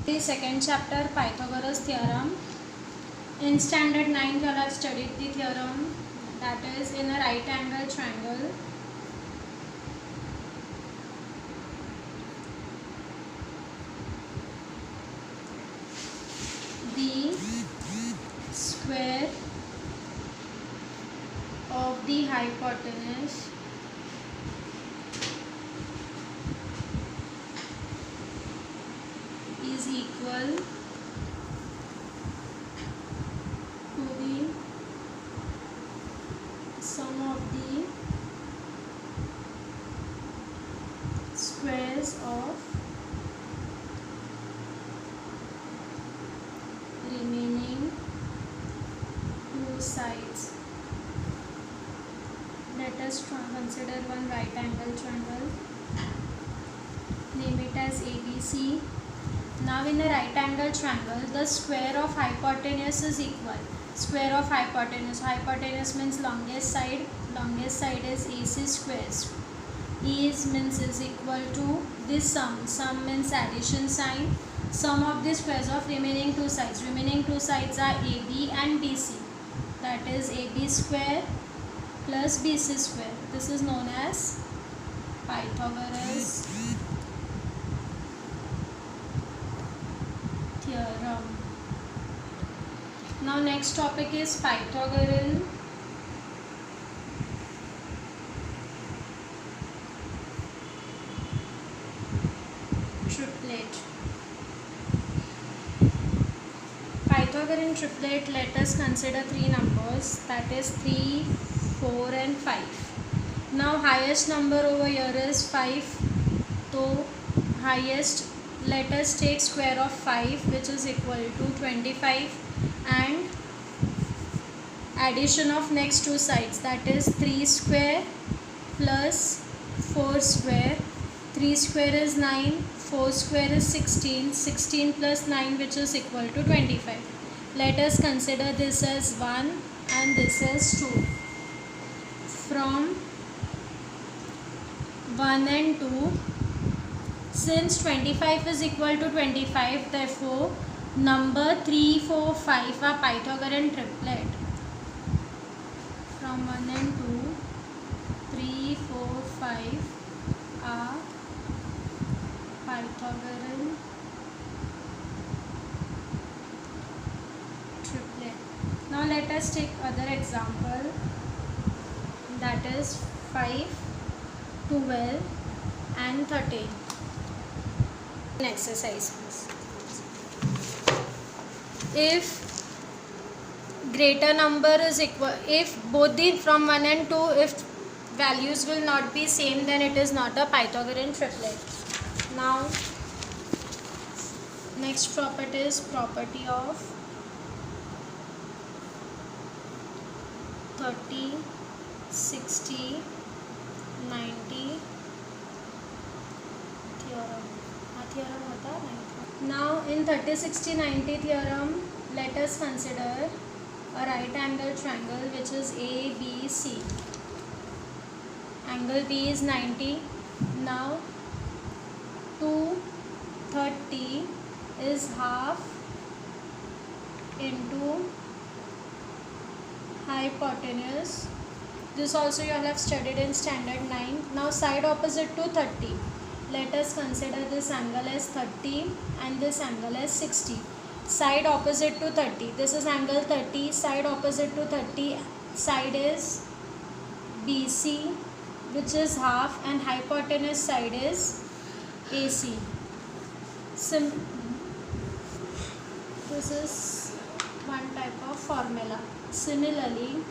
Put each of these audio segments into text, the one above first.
The second chapter, Pythagoras theorem. In standard 9 you all have studied the theorem, that is, in a right angle triangle the square of the hypotenuse is equal to the sum of the squares of remaining two sides. Let us consider one right angle triangle. Name it as ABC. Now in a right angle triangle, the square of hypotenuse is equal. Square of hypotenuse. Hypotenuse means longest side. Longest side is AC squares. E is equal to this sum. Sum means addition sign. Sum of the squares of remaining two sides. Remaining two sides are AB and BC. That is AB square plus BC square. This is known as Pythagoras theorem. Now next topic is Pythagorean triplet. Pythagorean triplet, let us consider three numbers, that is 3, 4 and 5. Now highest number over here is 5. So highest, let us take square of 5, which is equal to 25, and addition of next two sides, that is 3 square plus 4 square. 3 square is 9, 4 square is 16, 16 plus 9, which is equal to 25. Let us consider this as 1 and this as 2. From 1 and 2, since 25 is equal to 25, therefore number 3, 4, 5 are Pythagorean triplet. From 1 and 2, 3, 4, 5 are Pythagorean triplet. Now let us take other example, that is 5, 12 and 13. Exercise. If greater number is equal, if both the from 1 and 2, if values will not be same, then it is not a Pythagorean triplet. Now next property is property of 30, 60, 90 theorem. Theorem होता है. Now in 30, 60, 90 theorem, let us consider a right angle triangle which is ABC. Angle B is 90. Now 230 is half into hypotenuse. This also you all have studied in standard 9. Now side opposite to 30. Let us consider this angle as 30 and this angle as 60. Side opposite to 30. This is angle 30. Side opposite to 30. Side is BC, which is half, and hypotenuse side is AC. This is one type of formula. Similarly,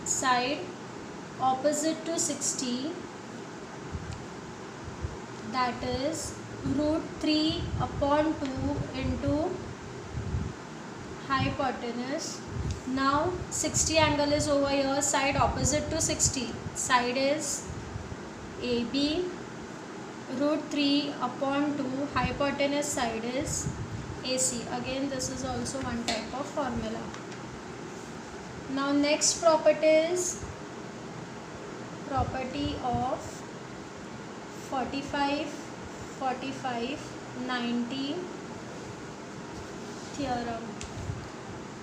side opposite to 60, that is root 3 upon 2 into hypotenuse. Now 60 angle is over here, side opposite to 60, side is AB, root 3 upon 2, hypotenuse side is AC. Again this is also one type of formula. Now next property is property of 45, 45, 90 theorem.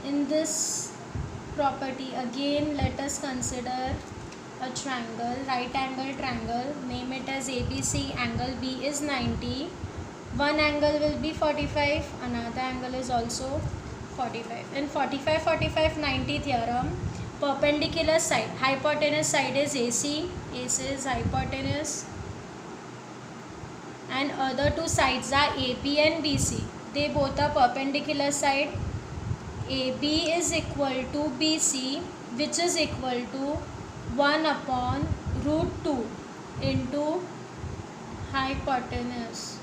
In this property, again let us consider a triangle, right angle triangle. Name it as ABC. Angle B is 90. One angle will be 45, another angle is also 45. In 45 90 theorem, perpendicular side, hypotenuse side is AC. AC is hypotenuse, and other two sides are AB and BC. They both are perpendicular side. AB is equal to BC, which is equal to 1 upon root 2 into hypotenuse.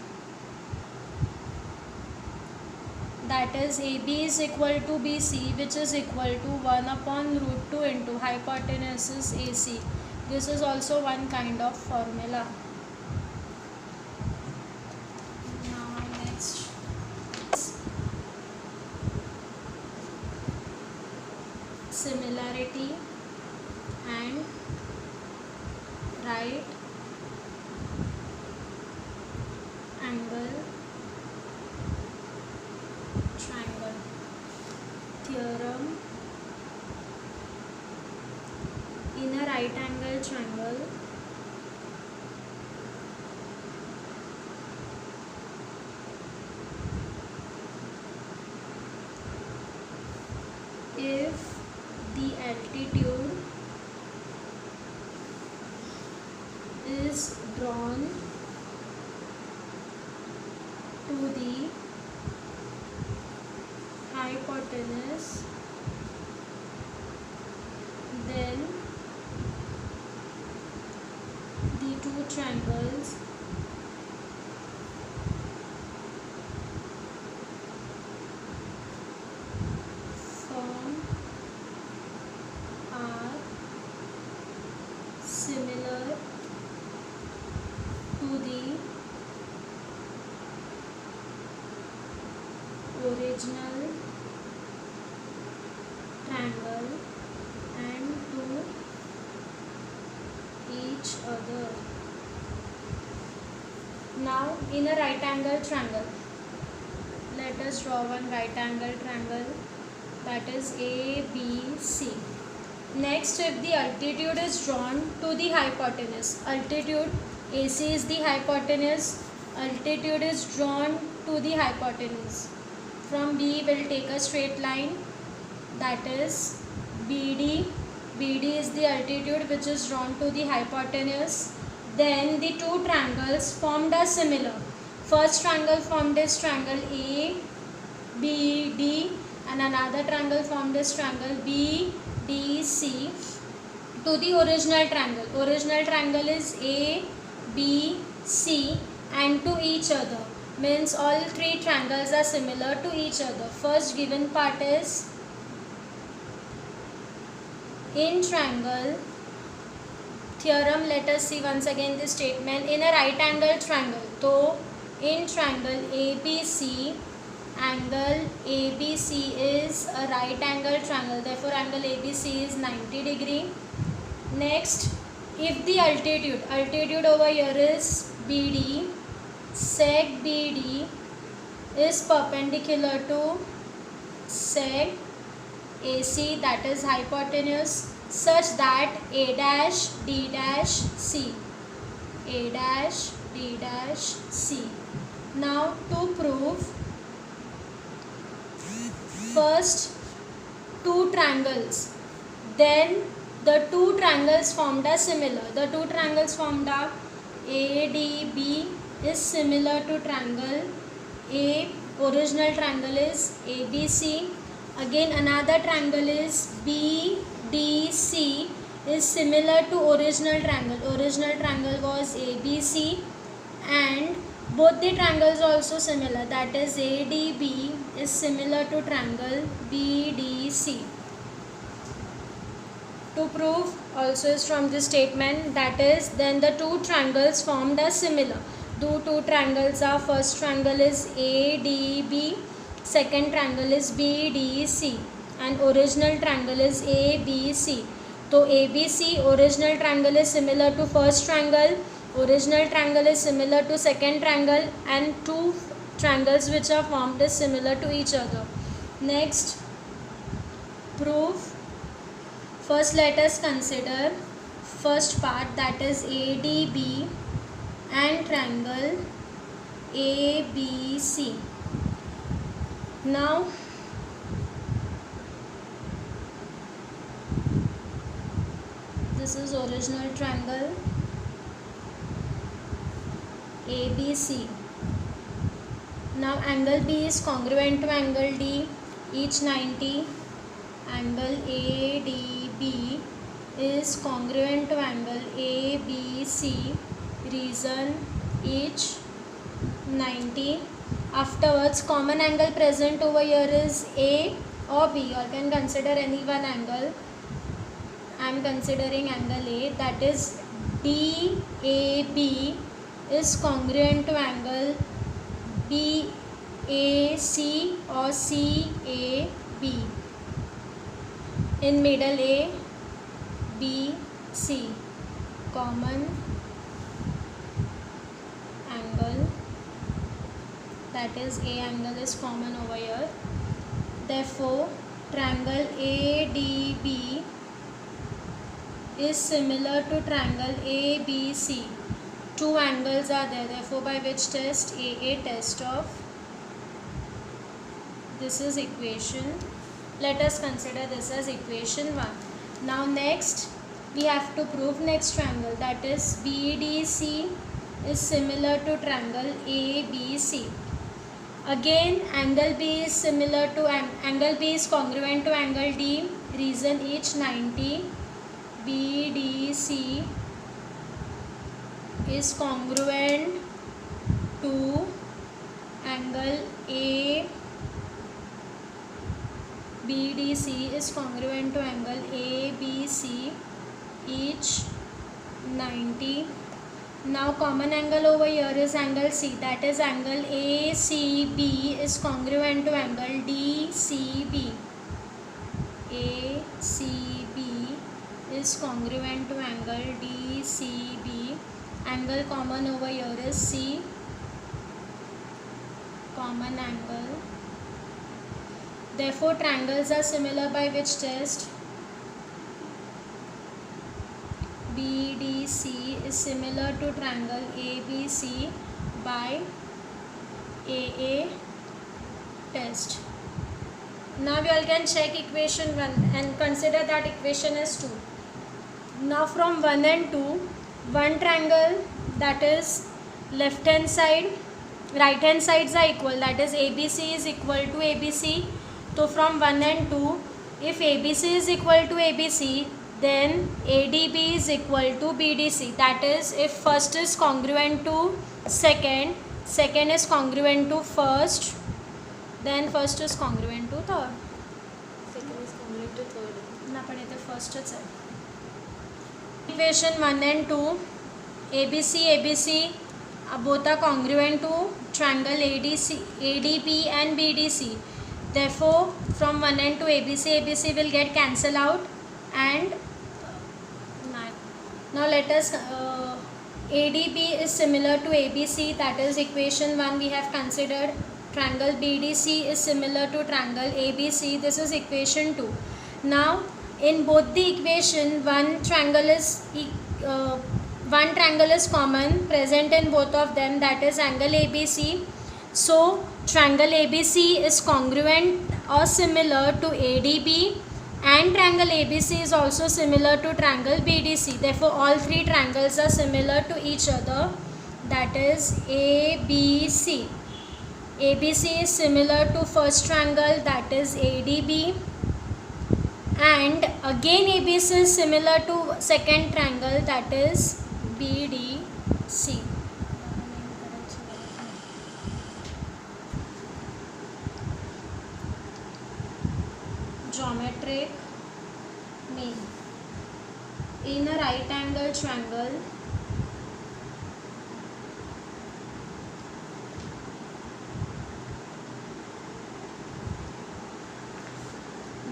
That is, AB is equal to BC, which is equal to 1 upon root 2 into hypotenuse is AC. This is also one kind of formula. Now next, similarity and right angle triangle theorem. In a right angle triangle, if the altitude is drawn to the hypotenuse, then the two triangles formed are similar to the original triangle and to each other. Now in a right angle triangle, let us draw one right angle triangle, that is ABC. Next, if the altitude is drawn to the hypotenuse, altitude AC is the hypotenuse, altitude is drawn to the hypotenuse. From B will take a straight line, that is BD. BD is the altitude which is drawn to the hypotenuse. Then the two triangles formed are similar. First triangle formed is triangle ABD, and another triangle formed is triangle BDC to the original triangle. Original triangle is ABC, and to each other, means all three triangles are similar to each other. First given part is in triangle theorem. Let us see once again this statement. In a right angle triangle, so in triangle ABC, angle ABC is a right angle triangle, therefore angle ABC is 90 degree. Next, if the altitude over here is BD, sec BD is perpendicular to sec AC, that is hypotenuse, such that A dash D dash C, A dash D dash C. Now to prove, first two triangles, then the two triangles formed are similar. The two triangles formed are ADB is similar to triangle A. Original triangle is ABC. Again another triangle is BDC is similar to original triangle. Original triangle was ABC, and both the triangles also similar, that is ADB is similar to triangle BDC. To prove also is from this statement, that is, then the two triangles formed are similar. The two triangles are, first triangle is ADB, second triangle is BDC, and original triangle is ABC. So ABC, original triangle is similar to first triangle, original triangle is similar to second triangle, and two triangles which are formed is similar to each other. Next, proof. First let us consider first part, that is ADB and triangle ABC. Now this is original triangle ABC. Now angle B is congruent to angle D, each 90. Angle ADB is congruent to angle ABC, reason each 90. Afterwards, common angle present over here is A or B. You can consider any one angle. I am considering angle A, that is DAB is congruent to angle BAC or CAB. In middle A, B, C, common angle, that is A angle is common over here. Therefore, triangle ADB is similar to triangle ABC. Two angles are there, therefore by which test? AA test of. This is equation. Let us consider this as equation 1. Now next we have to prove next triangle, that is BDC is similar to triangle ABC. Again angle B is similar to angle B is congruent to angle D, reason each 90. BDC is congruent to angle A. BDC is congruent to angle ABC, each 90. Now common angle over here is angle C, that is angle ACB is congruent to angle DCB. ACB is congruent to angle DCB. Angle common over here is C, common angle. Therefore triangles are similar by which test? BDC is similar to triangle ABC by AA test. Now we all can check equation 1 and consider that equation is 2. Now from 1 and 2, one triangle, that is left hand side, right hand sides are equal, that is ABC is equal to ABC. So from 1 and 2, if ABC is equal to ABC, then ADB is equal to BDC. That is, if first is congruent to second, second is congruent to first, then first is congruent to third. Second is congruent to third. ना पड़े तो first is है. Equation 1 and 2, ABC both are congruent to triangle ADB and BDC. Therefore from 1 and 2, ABC will get cancelled out, and now let us ADB is similar to ABC, that is equation 1 we have considered. Triangle BDC is similar to triangle ABC, this is equation 2. Now in both the equation, one triangle is common present in both of them, that is angle ABC. So triangle ABC is congruent or similar to ADB, and triangle ABC is also similar to triangle BDC. Therefore all three triangles are similar to each other, that is ABC. ABC is similar to first triangle, that is ADB, and again ABC is similar to second triangle, that is BDC. Geometric mean. In a right angle triangle,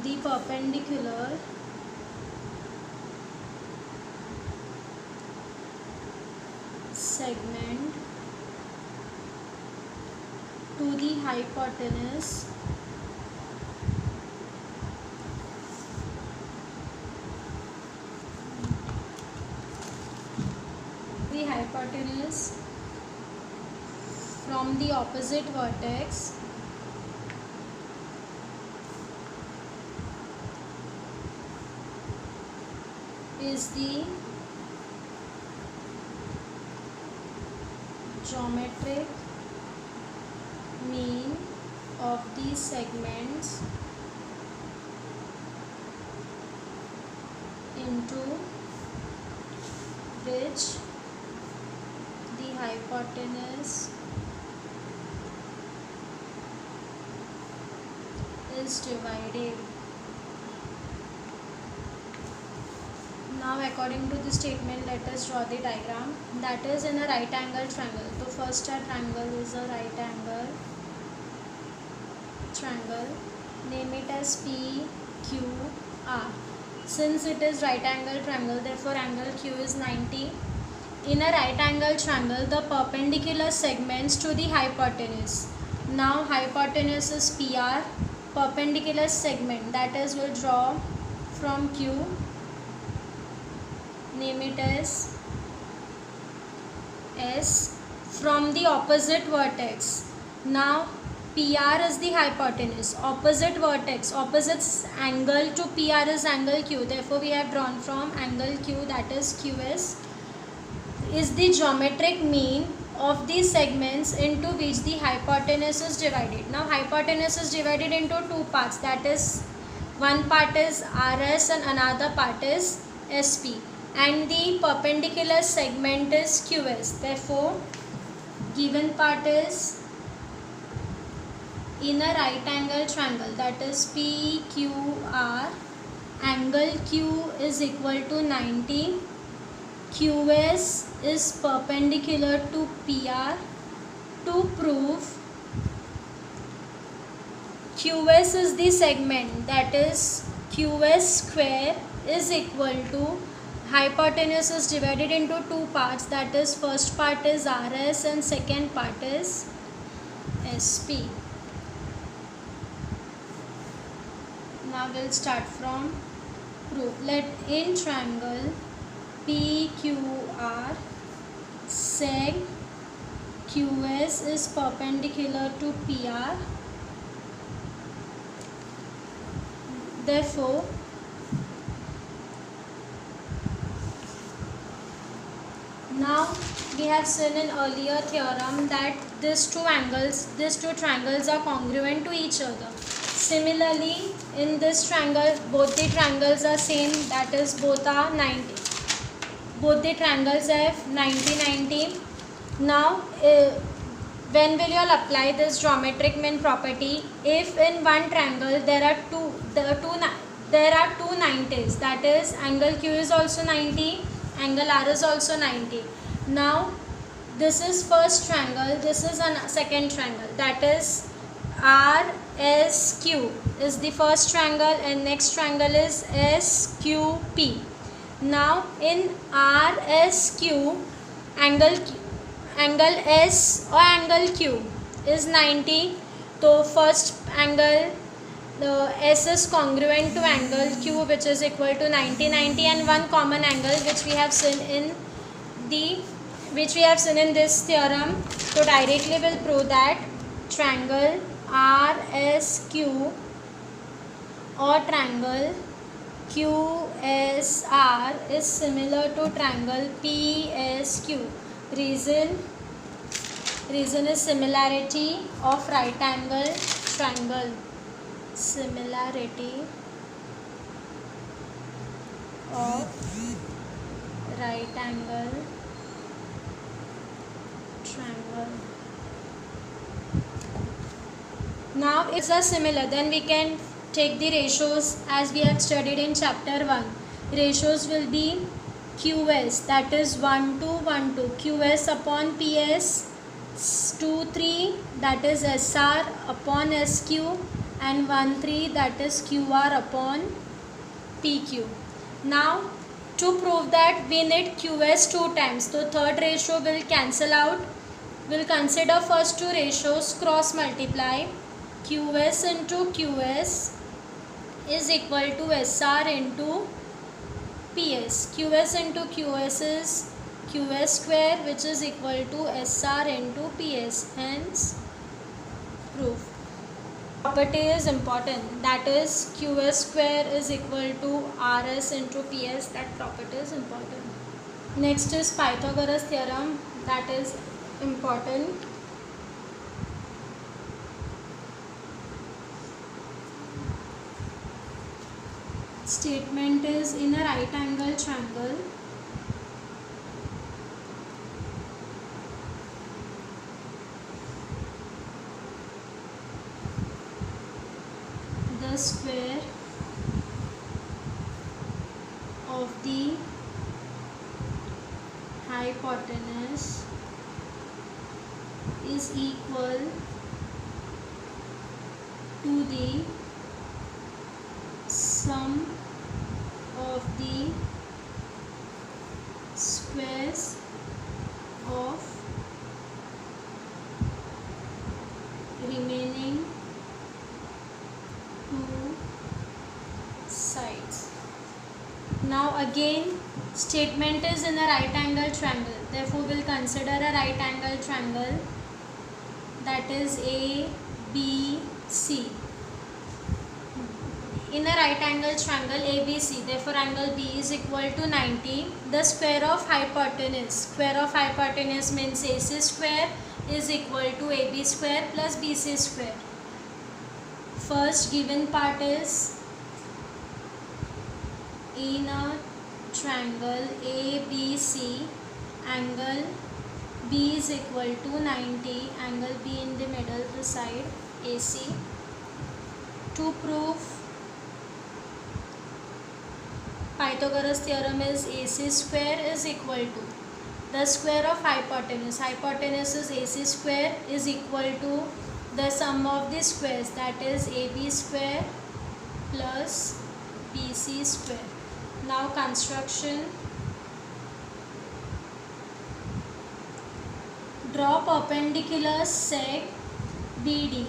the perpendicular segment to the hypotenuse hypotenuse from the opposite vertex is the geometric mean of the segments into which the hypotenuse is divided. Now according to the statement, let us draw the diagram. That is, in a right angle triangle. So first our triangle is a right angle triangle. Name it as PQR. Since it is right angle triangle, therefore angle Q is 90. In a right angle triangle, the perpendicular segments to the hypotenuse. Now hypotenuse is PR. Perpendicular segment, that is, will draw from Q. Name it as S, from the opposite vertex. Now PR is the hypotenuse, opposite vertex, opposite angle to PR is angle Q. Therefore we have drawn from angle Q, that is QS, is the geometric mean of the segments into which the hypotenuse is divided. Now hypotenuse is divided into two parts, that is, one part is RS and another part is SP, and the perpendicular segment is QS. Therefore given part is, in a right angle triangle, that is PQR, angle Q is equal to 90. QS is perpendicular to PR. To prove QS is the segment, that is QS square is equal to, hypotenuse is divided into two parts, that is, first part is RS and second part is SP. Now we'll start from proof. Let in triangle PQR, seg QS is perpendicular to PR. Therefore now we have seen in earlier theorem that these two triangles are congruent to each other. Similarly, in this triangle, both the triangles are same, that is, both are 90. Both the triangles have 90, 90. Now, when will you all apply this geometric mean property? If in one triangle there are two 90s, that is, angle Q is also 90, angle R is also 90. Now, this is first triangle, this is a second triangle, that is, RSQ is the first triangle and next triangle is SQP. Now in RSQ, angle S or angle Q is 90. So first angle, the S is congruent to angle Q, which is equal to 90, 90, and one common angle which we have seen in this theorem. So directly we'll prove that triangle RSQ or triangle QSR is similar to triangle PSQ. Reason is similarity of right angle triangle. Similarity of right angle triangle. Now if it's similar, then we can take the ratios as we have studied in chapter 1. Ratios will be QS, that is 1 to 1 to, QS upon PS, 2 3, that is SR upon SQ, and 1 3, that is QR upon PQ. Now to prove that we need QS 2 times, so third ratio will cancel out. We'll consider first two ratios, cross multiply. QS into QS is equal to SR into PS. QS into QS is QS square, which is equal to SR into PS. Hence, proof. Property is important. That is QS square is equal to RS into PS. That property is important. Next is Pythagoras theorem. That is important. Statement is in a right angle triangle, the square of the hypotenuse is equal to the sum of the squares of remaining two sides. Now again, statement is in a right angle triangle. Therefore, we'll consider a right angle triangle, that is A, B, C. In a right angle triangle ABC, therefore angle B is equal to 90. The square of hypotenuse means AC square is equal to AB square plus BC square. First given part is, in a triangle ABC, angle B is equal to 90, angle B in the middle, the side AC. To prove Pythagoras theorem is AC square is equal to the square of hypotenuse is AC square is equal to the sum of the squares, that is AB square plus BC square. Now construction. Draw perpendicular seg BD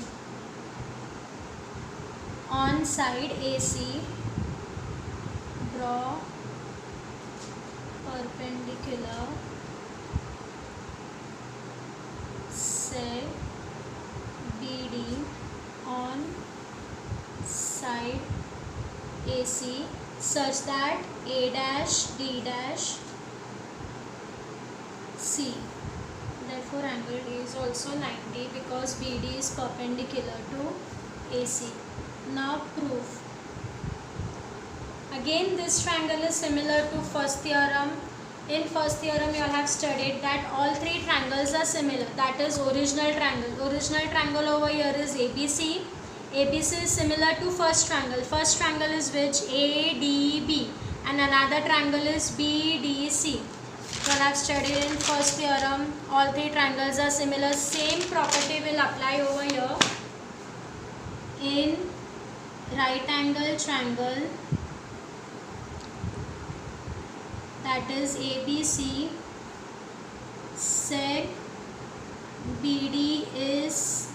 on side AC. Draw perpendicular seg BD on side AC such that A dash D dash C. Therefore angle D is also 90 because BD is perpendicular to AC. Now proof. Again, this triangle is similar to first theorem. In first theorem, you all have studied that all three triangles are similar. That is original triangle. Original triangle over here is ABC. ABC is similar to first triangle. First triangle is which? ADB. And another triangle is BDC. You all have studied in first theorem. All three triangles are similar. Same property will apply over here. In right angle triangle, that is ABC, seg BD is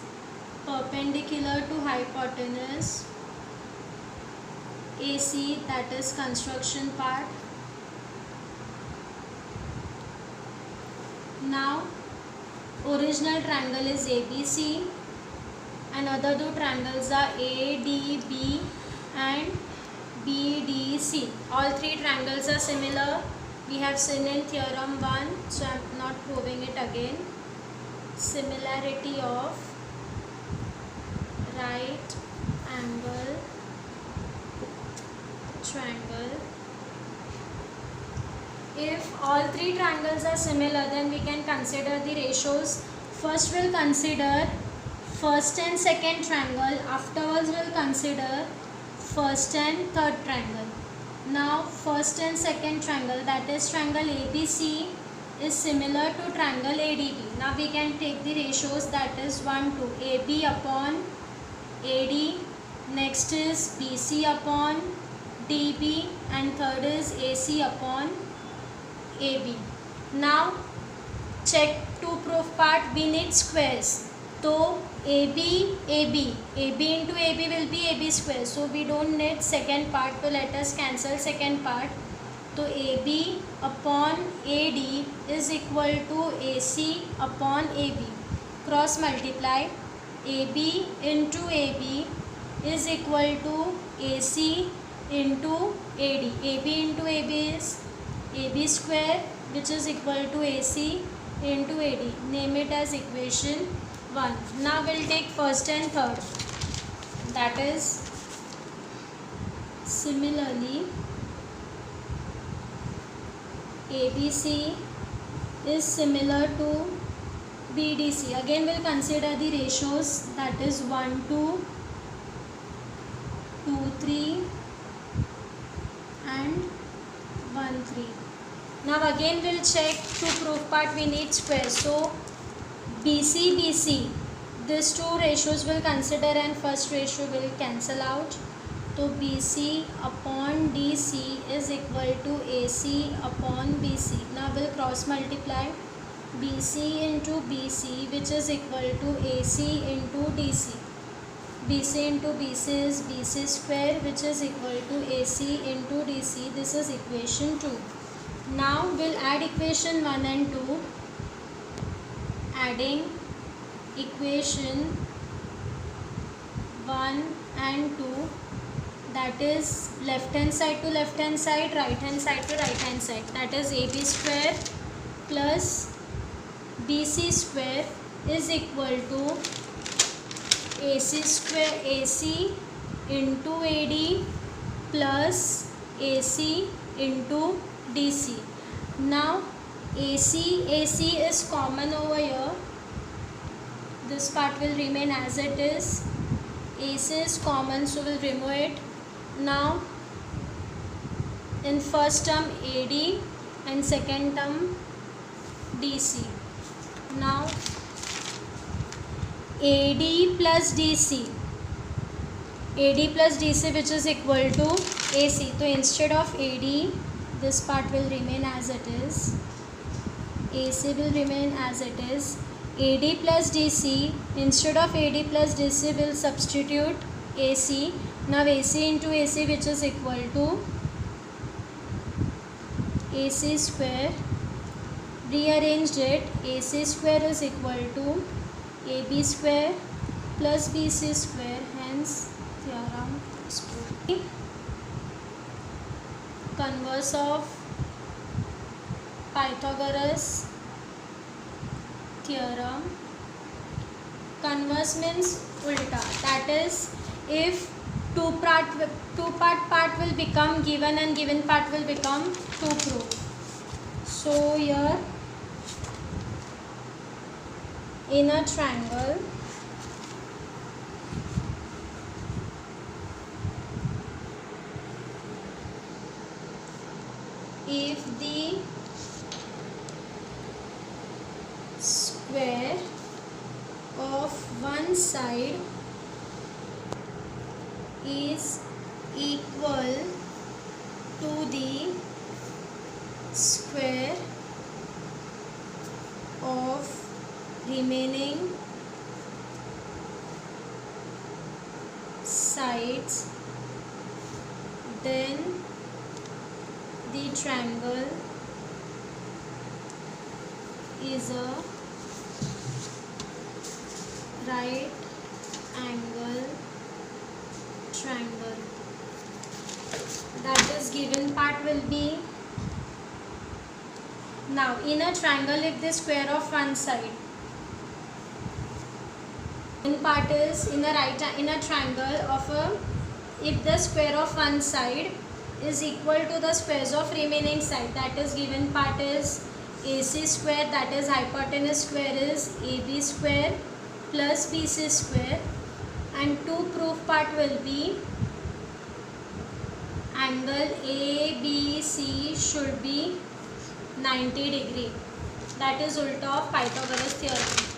perpendicular to hypotenuse AC, that is construction part. Now original triangle is ABC and other two triangles are ADB and BDC. All three triangles are similar. We have seen in theorem 1, so I am not proving it again. Similarity of right angle triangle. If all three triangles are similar, then we can consider the ratios. First we'll consider first and second triangle. Afterwards we'll consider first and third triangle. Now first and second triangle, that is triangle ABC is similar to triangle ADB. Now we can take the ratios, that is 1 to AB upon AD, next is BC upon DB and third is AC upon AB. Now check to proof part, we need squares. So AB into AB will be AB square. So we don't need second part. So let us cancel second part. तो AB upon AD is equal to AC upon AB. Cross multiply AB into AB is equal to AC into AD. AB into AB is AB square which is equal to AC into AD. Name it as equation 1. Now we'll take first and third. That is similarly ABC is similar to BDC. Again we'll consider the ratios, that is 1:2, 2:3 and 1:3. Now again we'll check, to prove part we need square. So BC, these two ratios will consider and first ratio will cancel out. So BC upon DC is equal to AC upon BC. Now we'll cross multiply BC into BC which is equal to AC into DC. BC into BC is BC square which is equal to AC into DC. This is equation 2. Now we'll add equation 1 and 2. Adding equation 1 and 2, that is left hand side to left hand side, right hand side to right hand side, that is AB square plus BC square is equal to AC square, AC into AD plus AC into DC. Now AC is common over here. This part will remain as it is. AC is common, so we'll remove it. Now in first term AD and second term DC. Now AD plus DC which is equal to AC. So instead of AD, this part will remain as it is. AC will remain as it is. AD plus DC, instead of AD plus DC will substitute AC. Now AC into AC which is equal to AC square. Rearranged it. AC square is equal to AB square plus BC square. Hence theorem is true. Converse of Pythagoras theorem. Converse means ulta, that is if two part will become given and given part will become to prove. So here in a triangle, if the square of one side is equal to the square of remaining sides, then the triangle is a right angle triangle. That is given part will be. Now in a triangle, if the square of one side, in part is in a triangle of a, if the square of one side is equal to the squares of remaining side, that is given part is AC square, that is hypotenuse square is AB square plus BC square, and to prove part will be angle ABC should be 90 degree. That is ulta of Pythagoras theorem.